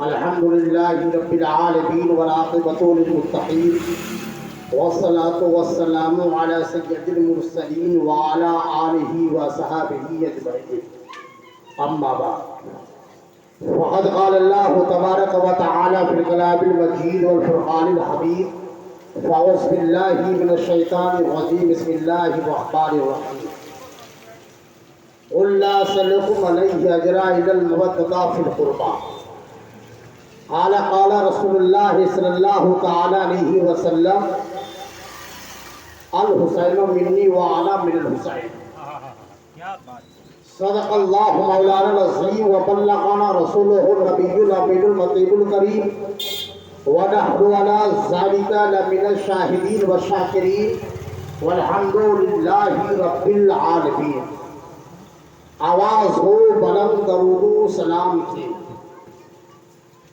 الحمد لله رب العالمين والعاقبة للمتقين والصلاة والسلام على سيد المرسلين وعلى آله وصحبه أجمعين. أما بعد وقد قال الله تبارك وتعالى في الكلام المجيد والفرقان الحميد فأعوذ بالله من الشيطان الرجيم بسم الله الرحمن الرحيم. قل لا أسألكم عليه أجرا إلا المودة في القربى. قال رسول الله صلى الله تعالى عليه وسلم الحسين مني وأنا من الحسين. صدق الله مولانا العظيم وبلغنا رسوله النبي الأمين المطيب الكريم ونحن على ذلك لمن الشاهدين والشاكرين والحمد لله رب العالمين. آواز ہو بلند درود و سلام کی،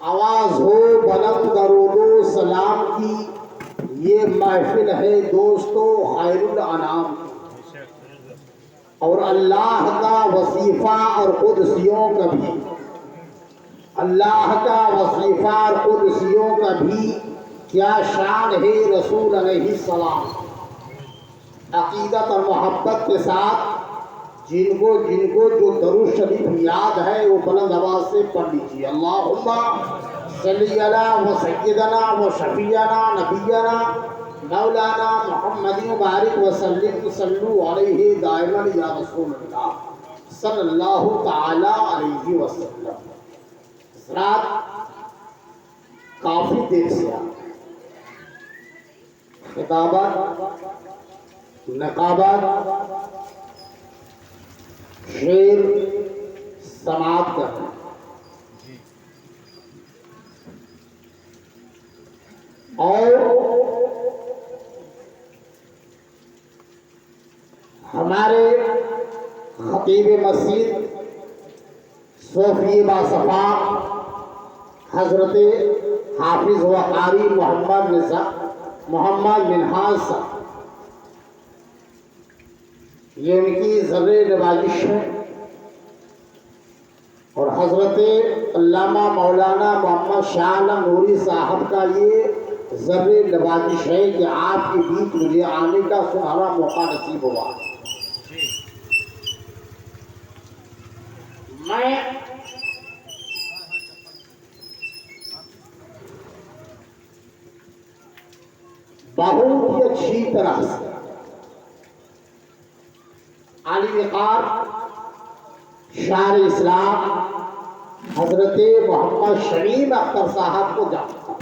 آواز ہو بلند درود و سلام کی، یہ محفل ہے دوستو خیر الانام کی، اور اللہ کا وظیفہ اور قدسیوں کا بھی، اللہ کا وظیفہ اور قدسیوں کا بھی کیا شان ہے رسول علیہ السلام. عقیدت اور محبت کے ساتھ جن کو جو درود شریف یاد ہے وہ بلند آواز سے پڑھ لیجیے. اللہم صلی علی و سیدنا و شفیعنا نبینا مولانا محمد مبارک وسلم صلو علیہ دائما یا رسول اللہ صلی اللہ تعالی علیہ وسلم. حضرات کافی دیر سے خطابات، نقابات، شعر سماعت کرنا، اور ہمارے خطیب مسجد صوفی باصفا حضرت حافظ و قاری محمد منہاج صاحب، یہ ان کی زر نوازش ہے، اور حضرت علامہ مولانا محمد شاہ عالم نوری صاحب کا یہ زر نوازش ہے کہ آپ کے بیچ مجھے آنے کا سنہرا موقع نصیب ہوا. میں بہت ہی اچھی طرح سے علی وقار شاعر اسلام حضرت محمد شمیم اختر صاحب کو جانتا ہوں،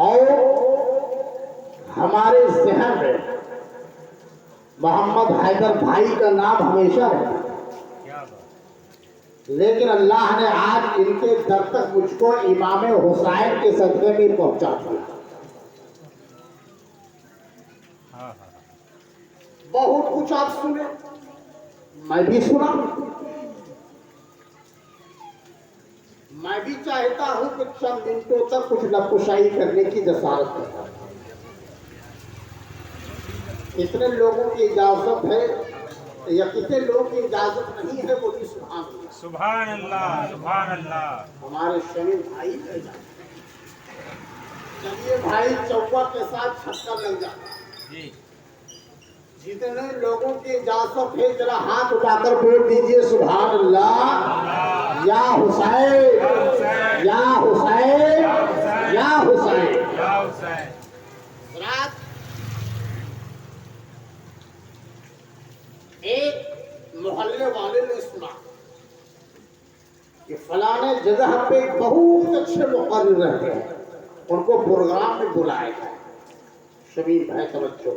اور ہمارے ذہن میں محمد حیدر بھائی کا نام ہمیشہ رہتا، لیکن اللہ نے آج ان کے در تک مجھ کو امام حسین کے صدقے میں پہنچا دیا. بہت کچھ آپ سنے، میں بھی سنا، میں بھی چاہتا ہوں کہ چند منٹوں تک کچھ نقشائی کرنے کی جسارت کرتا ہوں. کتنے لوگوں کی اجازت ہے یا کتنے لوگوں کی اجازت نہیں ہے، بولی سبحان اللہ. سبحان اللہ، سبحان اللہ. ہمارے شمیم بھائی ہے، چلیے بھائی چوکا کے ساتھ چھکا لگ جاتا. جتنے لوگوں کی اجازت ہے ذرا ہاتھ اٹھا کر بول دیجئے سبحان اللہ. یا حسین یا حسین یا حسین. رات ایک محلے والے نے سنا کہ فلانے جگہ پہ بہت اچھے مقرر رہتے ہیں، ان کو پروگرام میں بلائے گئے. شمیم بھائی توجہ،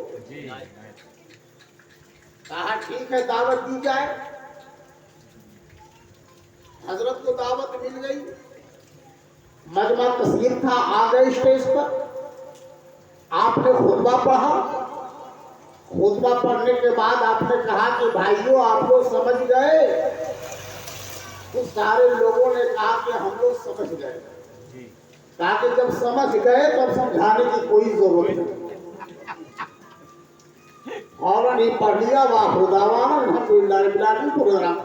کہا ٹھیک ہے دعوت دی جائے. حضرت کو دعوت مل گئی، مجمع کثیر تھا، آ گئے اسٹیج پر. آپ نے خطبہ پڑھا. خطبہ پڑھنے کے بعد آپ نے کہا کہ بھائیوں آپ لوگ سمجھ گئے؟ تو سارے لوگوں نے کہا کہ ہم لوگ سمجھ گئے. کہا کہ جب سمجھ گئے تو سمجھانے کی کوئی ضرورت نہیں. اور نہیں پڑھ لیا واہ خداوانا الحمدللہ رب العالمین پروگرام.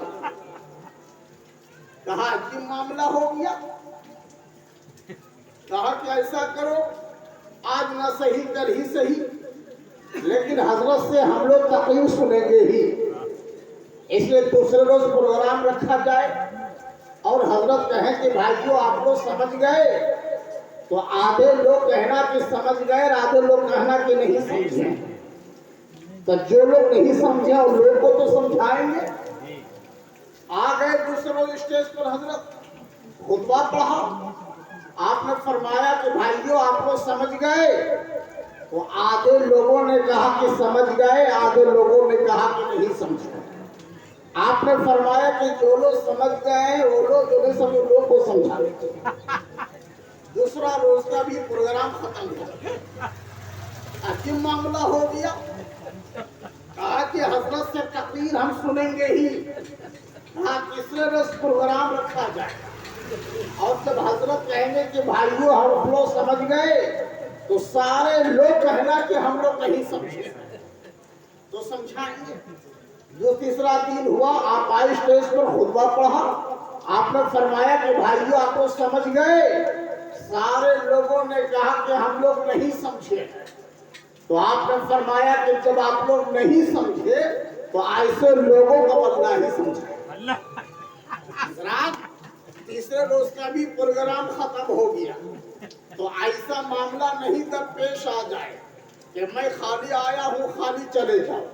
کہا عجیب معاملہ ہو گیا. کہا کہ ایسا کرو آج نہ صحیح کل ہی صحیح لیکن حضرت سے ہم لوگ تقریر سنیں گے ہی. اس لیے دوسرے روز پروگرام رکھا جائے اور حضرت کہیں کہ بھائیو آپ لوگ سمجھ گئے تو آدھے لوگ کہنا کہ سمجھ گئے اور آدھے لوگ کہنا کہ نہیں سمجھے. تو جو لوگ نہیں سمجھے ان لوگوں کو تو سمجھائیں گے. آ گئے دوسرے روز اسٹیج پر حضرت خطبہ پڑھا. آپ نے فرمایا کہ بھائیو آپ لوگ سمجھ گئے. تو آدھے لوگوں نے کہا کہ سمجھ گئے آدھے لوگوں نے کہا کہ نہیں سمجھے. آپ نے فرمایا کہ جو لوگ سمجھ گئے وہ لوگ جو نہیں سمجھے لوگ کو سمجھا. دوسرا روز کا بھی پروگرام ختم ہوا. عجیب معاملہ ہو گیا. کہا کہ حضرت سے تقریر ہم سنیں گے ہی. کہا تیسرے روز پروگرام رکھا جائے اور جب حضرت کہیں گے کہ بھائیو ہم لوگ سمجھ گئے تو سارے لوگ کہنا کہ ہم لوگ نہیں سمجھے تو سمجھائیں گے. جو تیسرا دن ہوا آپ آئے اسٹیج پر خطبہ پڑھا. آپ نے فرمایا کہ بھائیو آپ لوگ سمجھ گئے. سارے لوگوں نے کہا کہ ہم لوگ نہیں سمجھے. تو آپ نے فرمایا کہ جب آپ لوگ نہیں سمجھے تو ایسے لوگوں کا بدلہ ہی سمجھے. حضرات تیسرے روز کا بھی پروگرام ختم ہو گیا. تو ایسا معاملہ نہیں درپیش آ جائے کہ میں خالی آیا ہوں خالی چلے جاؤں.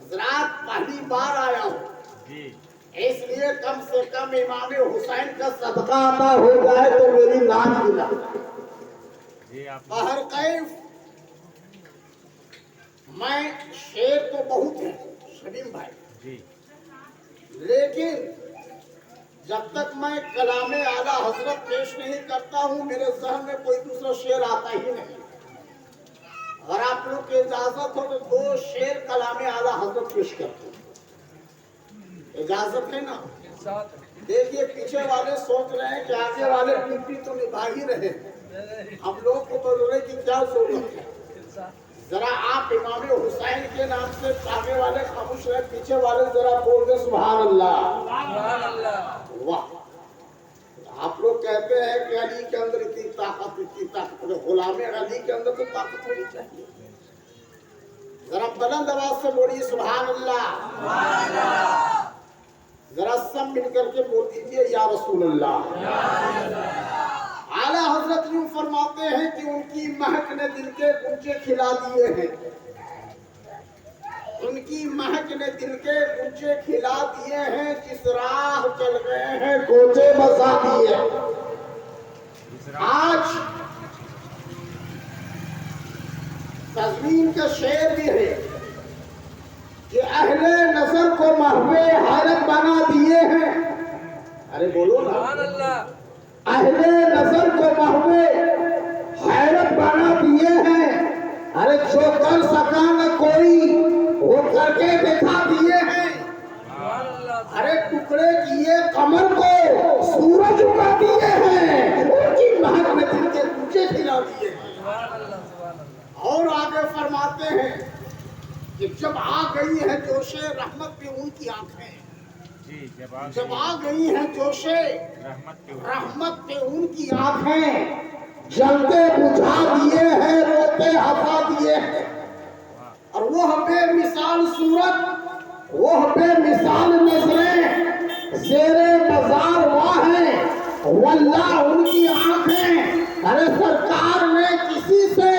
حضرات پہلی بار آیا ہوں اس لیے کم سے کم امام حسین کا صدقہ عطا ہو جائے تو میری نام ملا. بہر کیف میں شعر تو بہت ہے شبیم بھائی لیکن جب تک میں کلام اعلیٰ حضرت پیش نہیں کرتا ہوں میرے ذہن میں کوئی دوسرا شعر آتا ہی نہیں. اگر آپ لوگ کی اجازت ہو تو 2 شعر کلام اعلیٰ حضرت پیش کرتے ہیں. اجازت ہے نا؟ دیکھیے پیچھے والے سوچ رہے ہیں کہ آگے والے ڈیوٹی تو نبھا ہی رہے ہیں. ہم لوگ کو بولنے کی کیا ضرورت ہے. ذرا آپ امام حسین کے نام سے آگے والے خاموش رہے پیچھے والے ذرا بول دیں سبحان اللہ. واہ. آپ لوگ کہتے ہیں کہ علی کے اندر اتنی طاقت غلام علی کے اندر تو طاقت ہونی چاہیے. ذرا بلند آواز سے بولیے سبحان اللہ. ذرا سب مل کر کے بول دیجیے یا رسول اللہ. اعلیٰ حضرت یوں فرماتے ہیں کہ ان کی مہک نے دل کے گنجے کھلا دیے ہیں. ان کی مہک نے دل کے گنجے کھلا دیے ہیں. جس راہ چل گئے ہیں کوچے بسا دیے. آج تزمین کا شعر بھی ہے کہ اہل نظر کو محو حیرت بنا دیے ہیں. ارے بولو نا. اہل نظر کو محو حیرت بنا دیے ہیں. ارے جو کر سکا نہ کوئی وہ کر کے دکھا دیے ہیں. ارے ٹکڑے کیے قمر کو سورج اگا دیے ہیں. ان کی مہک میں دل کے گنجے کھلا دیے ہیں. اور آگے فرماتے ہیں کہ جب آ گئی ہے جوش رحمت پہ ان کی آنکھیں. جب آ گئی ہیں جوش رحمت پہ ان کی آنکھیں. جلتے بجھا دیے ہیں روتے ہفا دیے ہیں. اور وہ بے مثال صورت وہ بے مثال نظریں زیر بازار واہ ہیں. واللہ ان کی آنکھیں. ارے سرکار نے کسی سے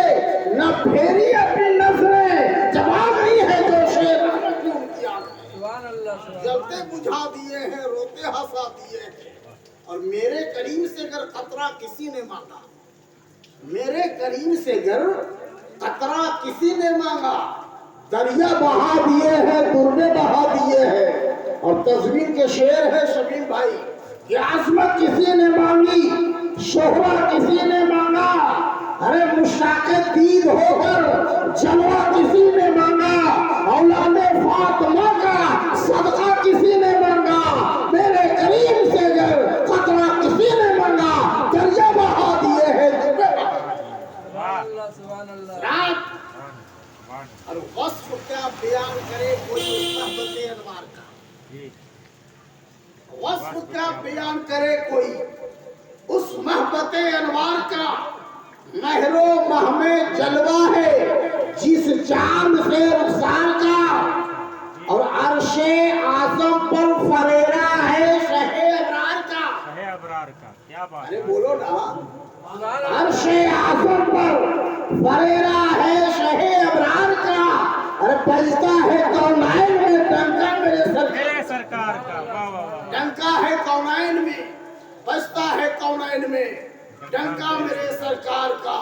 نہ پھیری اپنی نظریں. جب آ گئی ہے جوش رحمت پہ ان کی آنکھیں. جلتے بجھا دیے ہیں روتے ہنسا دیے ہیں. اور میرے کریم سے اگر قطرہ کسی نے مانگا میرے کریم سے اگر قطرہ کسی نے مانگا دریا بہا دیے ہیں درے بہا دیے ہیں. اور تزمین کے شعر ہے شبیر بھائی کہ عظمت کسی نے مانگی شہرت کسی نے مانگا. ارے مشتاق دید ہو کر جلوہ کسی نے مانگا. اولاد فاطمہ کا صدقہ کسی نے مانگا. میرے کریم سے اگر قطرہ کسی نے مانگا دریا بہا دیے ہیں. رات اور وصف کیا بیان کرے کوئی محبت انوار کا. وصف کیا بیان بیان کرے کوئی اس محبت انوار کا مہر و مہم جلوہ ہے جس چاند سے رخسار کا، اور عرش اعظم پر فریرا ہے شہ ابرار کا۔ شہ ابرار کا، کیا بات ارے ہے۔ بولو نا، عرش اعظم پر فریرا ہے شہ ابرار کا، ارے بجتا ہے کونین میں ڈنکا میرے میرے سرکار کا، واہ واہ واہ۔ ڈنکا ہے کونین میں، بجتا ہے کونین میں ڈنکا میرے سرکار کا۔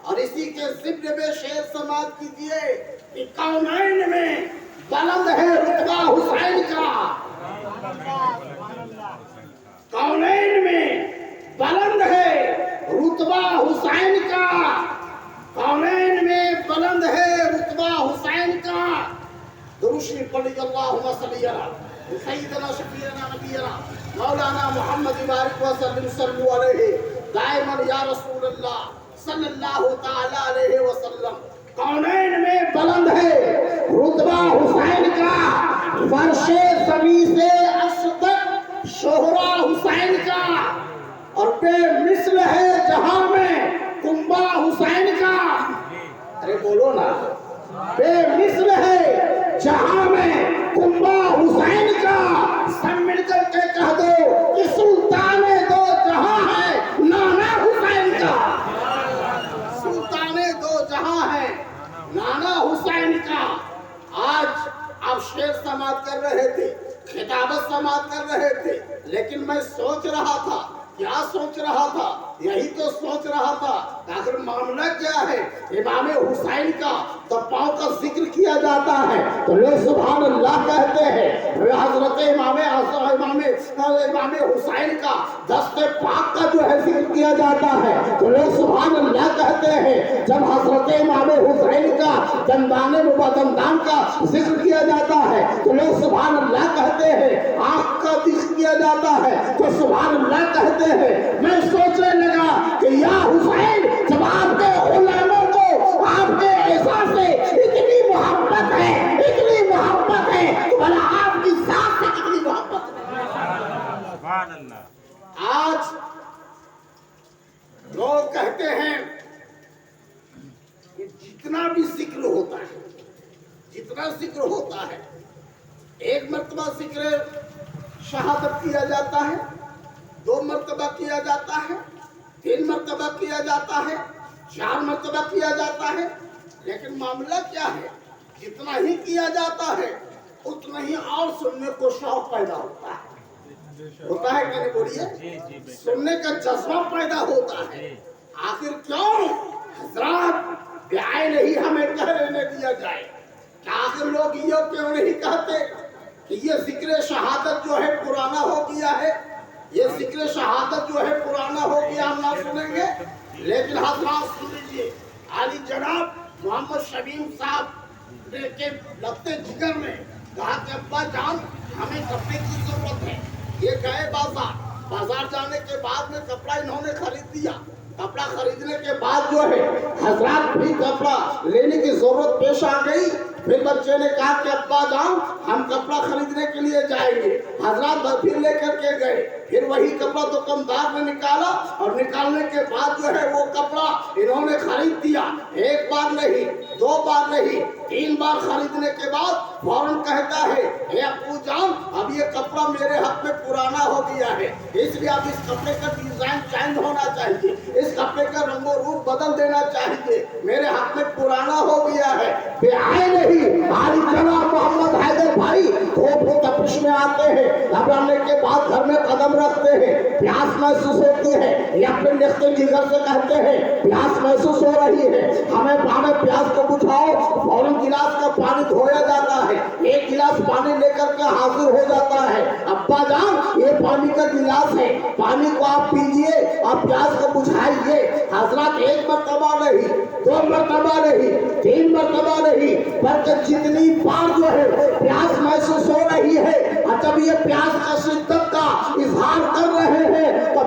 اور اسی کے ضمن میں شعر سماعت کیجئے کہ کونین میں بلند ہے رتبہ حسین کا، کونین میں بلند ہے رتبہ حسین کا، کونین میں بلند ہے رتبہ حسین کا۔ درود شریف پڑھ لیجیے، اللہم صلی علی سیدنا شفیعنا نبینا مولانا محمد بارک وسلم صلو علیہ دائما یا رسول اللہ صلی اللہ تعالی علیہ وسلم۔ کونین میں بلند ہے رتبہ حسین کا، فرش زمین سے اشدق شہرا حسین کا، اور بے مثل ہے جہاں میں کنبہ حسین کا۔ ارے بولو نا، بے مثل ہے جہاں میں کنبہ حسین کا۔ سب مل کر کے کہہ دو کہ سلطان دو جہاں ہے نانا حسین کا، سلطان دو جہاں ہے نانا حسین کا۔ آج آپ شعر سماعت کر رہے تھے، خطابت سماعت کر رہے تھے، لیکن میں سوچ رہا تھا، کیا سوچ رہا تھا؟ یہی تو سوچ رہا تھا کہ آخر معاملہ کیا ہے؟ امام حسین کا تو پاؤں کا ذکر کیا جاتا ہے تو لوگ سبحان اللہ کہتے ہیں، حضرت امام حسین کا دست پاک کا جو ہے ذکر کیا جاتا ہے تو لوگ سبحان اللہ کہتے ہیں۔ جب حضرت امام حسین کا دندان مبدندان کا ذکر کیا جاتا ہے تو لوگ سبحان اللہ کہتے ہیں، آنکھ کا ذکر کیا جاتا ہے تو سبحان اللہ کہتے ہیں۔ میں سوچنے لگا کہ یا حسین، جب آپ کے غلاموں کو آپ کے عیسیٰ سے اتنی محبت ہے، اتنی محبت ہے، تو بھلا آپ کی ذات سے کتنی محبت ہے؟ سبحان اللہ۔ آج لوگ کہتے ہیں کہ جتنا بھی ذکر ہوتا ہے، جتنا ذکر ہوتا ہے، ایک مرتبہ ذکر شہادت کیا جاتا ہے، 2 مرتبہ کیا جاتا ہے، 3 مرتبہ کیا جاتا ہے، 4 مرتبہ کیا جاتا ہے، لیکن معاملہ کیا ہے؟ جتنا ہی کیا جاتا ہے اتنا ہی اور سننے کو شوق پیدا ہوتا ہے، ہوتا ہے کہ نہیں بولیے؟ سننے کا جذبہ پیدا ہوتا ہے۔ آخر کیوں حضرات بعین ہی ہمیں کہہ لینے دیا جائے کہ آخر لوگ یہ کیوں نہیں کہتے کہ یہ ذکر شہادت جو ہے پرانا ہو گیا ہے، یہ ذکر شہادت جو ہے پرانا ہو گیا، ہم نہ سنیں گے؟ لیکن حضرات سن لیجیے، عالی جناب محمد شبیم صاحب کے لگتے جگر میں کہا کہ ابا جان ہمیں کپڑے کی ضرورت ہے۔ یہ گئے بازار جانے کے بعد میں کپڑا انہوں نے خرید دیا۔ کپڑا خریدنے کے بعد جو ہے حضرات بھی کپڑا لینے کی ضرورت پیش آ گئی۔ پھر بچے نے کہا کہ ابا جان ہم کپڑا خریدنے کے لیے جائیں گے۔ حضرات پھر لے کر کے گئے، پھر وہی کپڑا دکاندار نے نکالا، اور نکالنے کے بعد جو ہے وہ کپڑا انہوں نے خرید دیا۔ 1 بار نہیں، 2 بار نہیں، 3 بار خریدنے کے بعد فوراً کہتا ہے، اے ابو جان اب یہ کپڑا میرے حق میں پرانا ہو گیا ہے، اس لیے اب اس کپڑے کا ڈیزائن چینج ہونا چاہیے، اس کپڑے کا رنگ و روپ بدل دینا چاہیے، میرے حق میں پرانا ہو گیا ہے۔ بعین ہی عالی جناب محمد حیدر بھائی دھوپ و تپش میں آتے ہیں، گھبرانے کے بعد گھر میں قدم رکھتے ہیں، پیاس محسوس ہوتی ہے، یہ اپنے لخت جگر سے کہتے ہیں پیاس محسوس ہو رہی ہے، ہمیں پیاس کو بجھاؤ۔ فوراً گلاس کا پانی دھویا جاتا ہے، 1 گلاس پانی لے کر کے حاضر ہو جاتا ہے۔ ابا جان یہ پانی کا گلاس ہے، پانی کو آپ پیجئے، آپ پیاس کو بجھائیے۔ حضرات 1 مرتبہ نہیں، 2 مرتبہ نہیں، 3 مرتبہ نہیں، بلکہ جتنی بار جو ہے پیاس محسوس ہو رہی ہے، اور جب یہ پیاس کا شدت کا اظہار کر رہے ہیں تو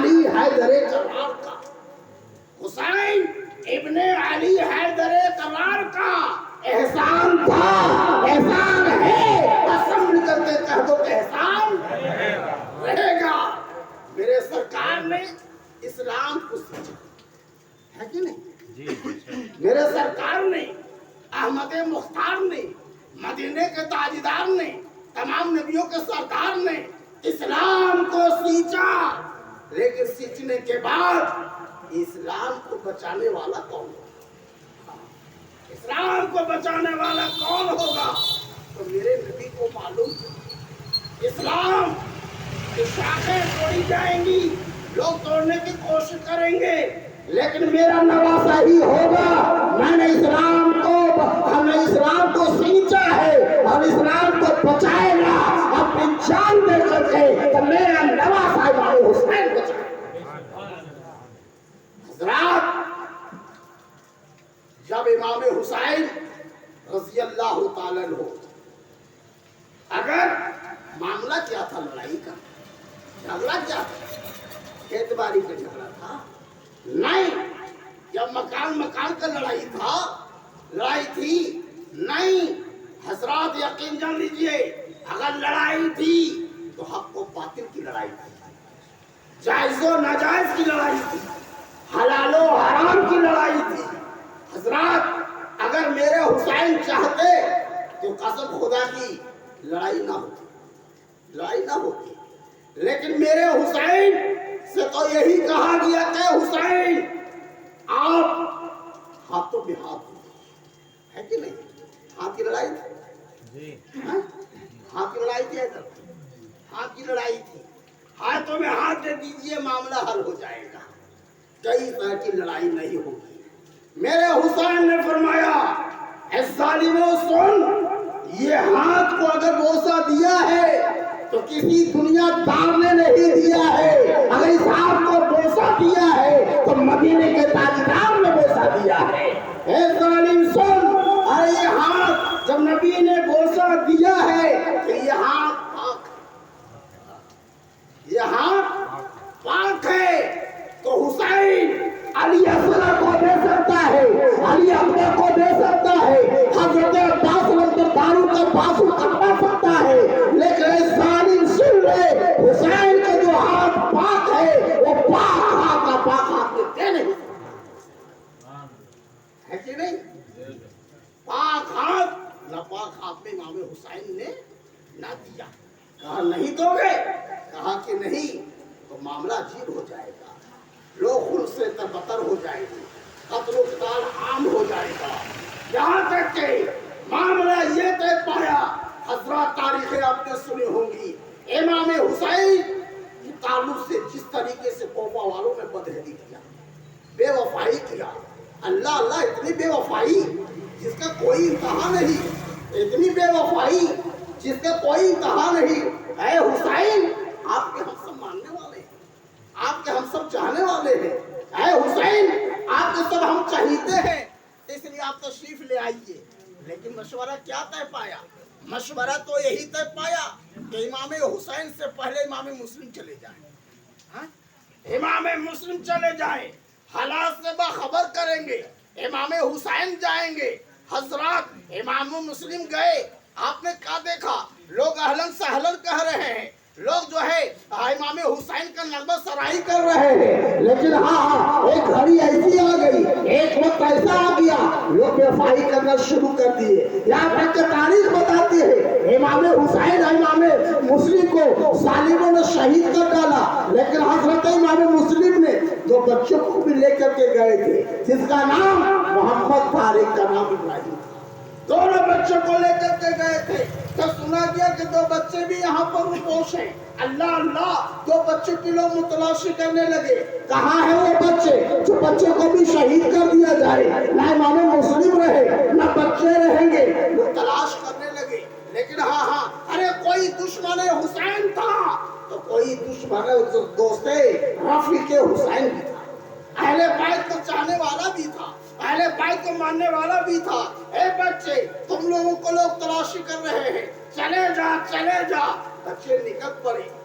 علی حیدر کرار کا، حسین ابن علی حیدر کرار کا احسان تھا، احسان ہے، قسم نکل کے کہہ دو کہ احسان رہے گا۔ میرے سرکار نے اسلام کو سیکھا ہے کہ نہیں؟ جی بے شک میرے سرکار نے، احمد مختار نے، مدینے کے تاجدار نے، تمام نبیوں کے سردار نے اسلام کو سیچا، لیکن سیچنے کے بعد اسلام کو بچانے والا کون ہوگا؟ اسلام کو بچانے والا کون ہوگا؟ تو میرے نبی کو معلوم تھا اسلام کی شاخیں توڑی جائیں گی، لوگ توڑنے کی کوشش کریں گے، لیکن میرا نواسا ہی ہوگا۔ میں نے اسلام کو، ہم نے اسلام کو سینچا ہے اور اسلام کو بچائے گا اپنی جان دے کر کے، تو میرا نواسا امام حسین بچائے گا۔ حضرات، جب امام حسین رضی اللہ تعالیٰ عنہ، اگر معاملہ کیا تھا لڑائی کا، جھگڑا کیا تھا؟ اعتباری کا جھگڑا تھا؟ نہیں۔ جب مکان کا لڑائی تھا، لڑائی تھی؟ نہیں۔ حضرات یقین جان لیجئے، اگر لڑائی تھی تو حق و باطل کی لڑائی تھی، جائز و ناجائز کی لڑائی تھی، حلال و حرام کی لڑائی تھی۔ حضرات، اگر میرے حسین چاہتے تو قسم خدا کی لڑائی نہ ہوتی، لڑائی نہ ہوتی، لیکن میرے حسین سے تو یہی کہا گیا کہ حسین آپ ہاتھوں میں ہاتھ ہے کہ نہیں؟ ہاتھ کی لڑائی تھی، ہاتھ کی لڑائی تھی، ہاتھ کی لڑائی تھی، ہاتھوں میں ہاتھ دے دیجئے معاملہ حل ہو جائے گا، کئی طرح کی لڑائی نہیں ہوگی۔ میرے حسین نے فرمایا، اے ظالموں سن، یہ ہاتھ کو اگر بوسہ دیا ہے تو کسی دنیا دار نے نہیں دیا ہے، اگر اس ہاتھ کو بوسہ دیا ہے تو مدینے کے تاجدار نے بوسہ دیا ہے۔ اے ظالم سن، ارے یہ ہاتھ جب نبی نے بوسہ دیا ہے کہ یہ ہاتھ پاک ہے، یہ ہاتھ پاک ہے، تو حسین علی اصغر کو دے سکتا ہے، علی اکبر کو دے سکتا ہے، حضرت عباس رضی اللہ کا بازو کٹا سکتا ہے، لیکن اس ظالم سن لے، حسین کا جو ہاتھ پاک ہے وہ پاک ہاتھ کا پاک ہاتھ میں دے نہیں سکتا ہے کہ نہیں؟ پاک ہاتھ ناپاک ہاتھ میں امام حسین نے نہ دیا۔ کہا نہیں دو گے؟ کہا کہ نہیں تو معاملہ عجیب ہو جائے گا، لوگ خون سے تربتر ہو جائیں گے، قتل و قتال عام ہو جائے گا، یہاں تک کہ معاملہ یہ طے پایا۔ حضرات تاریخیں آپ نے سنی ہوں گی، امام حسین کی تعلق سے جس طریقے سے کوفہ والوں نے بدہدی کیا، بے وفائی کیا، اللہ اللہ اتنی بے وفائی جس کا کوئی انتہا نہیں، اتنی بے وفائی جس کا کوئی انتہا نہیں۔ اے حسین، آپ کے ہم سب ماننے والے ہیں، آپ کے ہم سب چاہنے والے ہیں، اے حسین آپ کے سب ہم چاہیتے ہیں، اس لیے آپ تشریف لے آئیے۔ لیکن مشورہ کیا طے پایا؟ مشورہ تو یہی طے پایا کہ امام حسین سے پہلے امام مسلم چلے جائیں، امام مسلم چلے جائیں، حالات سے باخبر کریں گے، امام حسین جائیں گے۔ حضرات امام مسلم گئے، آپ نے کیا دیکھا؟ لوگ اہلن سہلن کہہ رہے ہیں، لوگ جو ہے امام حسین کا نغمہ سرائی کر رہے ہیں، لیکن ہاں ایک گھڑی ایسی آ گئی، ایک وقت ایسا آ گیا، لوگ بے کرنا شروع کر دیے۔ یہاں تک کہ تاریخ بتاتی ہے امام حسین امام مسلم کو ظالموں نے شہید کر ڈالا، لیکن حضرت امام مسلم نے دو بچوں کو بھی لے کر کے گئے تھے، جس کا نام محمد تھا، ایک کا نام ابراہیم تھا، دونوں بچوں کو لے کر کے گئے تھے۔ تو سنا گیا کہ دو بچے بھی یہاں پر روپوش ہیں، اللہ اللہ، دو بچوں کی لوگ متلاشی کرنے لگے، کہاں ہیں وہ بچے؟ جو بچے کو بھی شہید کر دیا جائے، نہ امام مسلم رہے نہ بچے رہیں گے، وہ تلاش کرنے لگے۔ لیکن ہاں ارے کوئی دشمن حسین تھا تو کوئی دشمن دوست رفیق حسین بھی تھا، اہل بیت کو چاہنے والا بھی تھا، اہل بیت کو ماننے والا بھی تھا۔ اے بچے، تم لوگوں کو لوگ تلاشی کر رہے ہیں، چلے جا چلے جا۔ بچے نکل پڑے،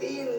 3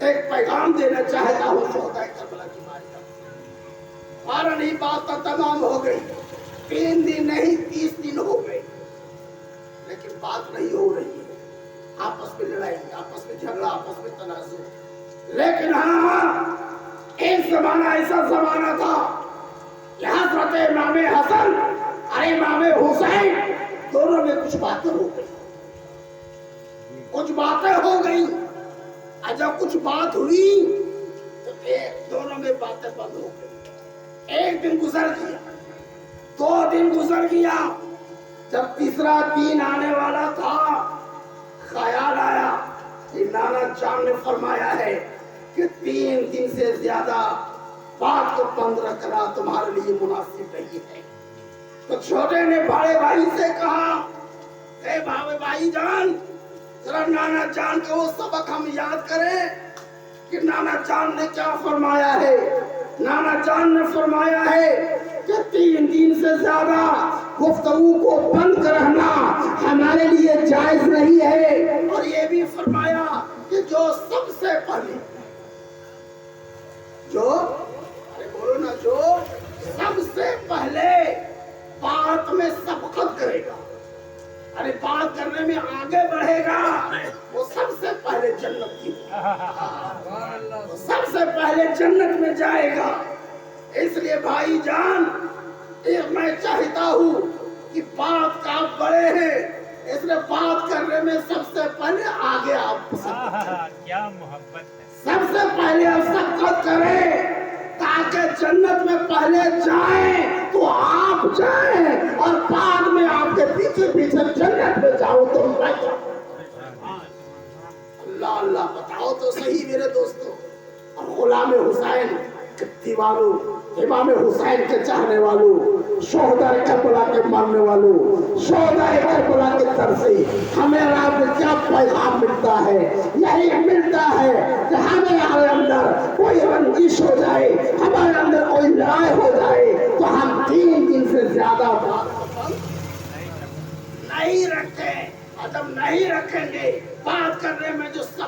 ایک پیغام دینا چاہتا ہوں شہدائے کربلا کی مارکہ فوراً ہی بات تو تمام ہو گئی 3 دن نہیں 30 دن ہو گئے لیکن بات نہیں ہو رہی ہے آپس میں لڑائی آپس میں جھگڑا آپس میں تنازع لیکن ہاں ایک زمانہ ایسا زمانہ تھا کہ حضرت امام حسن اور امام حسین دونوں میں کچھ باتیں ہو گئی اور جب کچھ بات ہوئی تو دونوں میں باتیں بند ہو گئی 1 دن گزر گیا 2 دن گزر گیا جب تیسرا دن آنے والا تھا خیال آیا کہ نانا جان نے فرمایا ہے کہ 3 دن سے زیادہ بات کو بند رکھنا تمہارے لیے مناسب نہیں ہے تو چھوٹے نے بڑے بھائی سے کہا اے بھائی جان ذرا نانا جان کا وہ سبق ہم یاد کریں کہ نانا جان نے کیا فرمایا ہے نانا جان نے فرمایا ہے کہ 3 دن سے زیادہ گفتگو کو بند رہنا ہمارے لیے جائز نہیں ہے اور یہ بھی فرمایا کہ جو سب سے پہلے جو سب سے پہلے بات میں سبقت کرے گا بات کرنے میں آگے بڑھے گا وہ سب سے پہلے جنت کی وہ سب سے پہلے جنت میں جائے گا اس لیے بھائی جان میں چاہتا ہوں کہ بات کا آپ بڑے ہیں اس لیے بات کرنے میں سب سے پہلے آگے آپ کیا محبت ہے سب سے پہلے آپ سبقت کریں تاکہ جنت میں پہلے جائیں تو آپ جائیں اور بعد میں آپ کے پیچھے پیچھے جنت میں جاؤ تو میں جاؤں اللہ اللہ بتاؤ تو صحیح میرے دوستو اور غلام حسین کے دیوانوں امام حسین کے چاہنے والوں شہدائے کربلا کے ماننے والوں شہدائے کربلا کی طرف سے ہمیں آپ کو کیا پیغام ملتا ہے یہی ملتا ہے کہ ہمارے اندر کوئی رنجش ہو جائے ہمارے اندر کوئی لڑائی ہو جائے تو ہم 3 دن سے زیادہ بات نہیں رکھیں اور جب نہیں رکھیں گے بات کرنے میں جو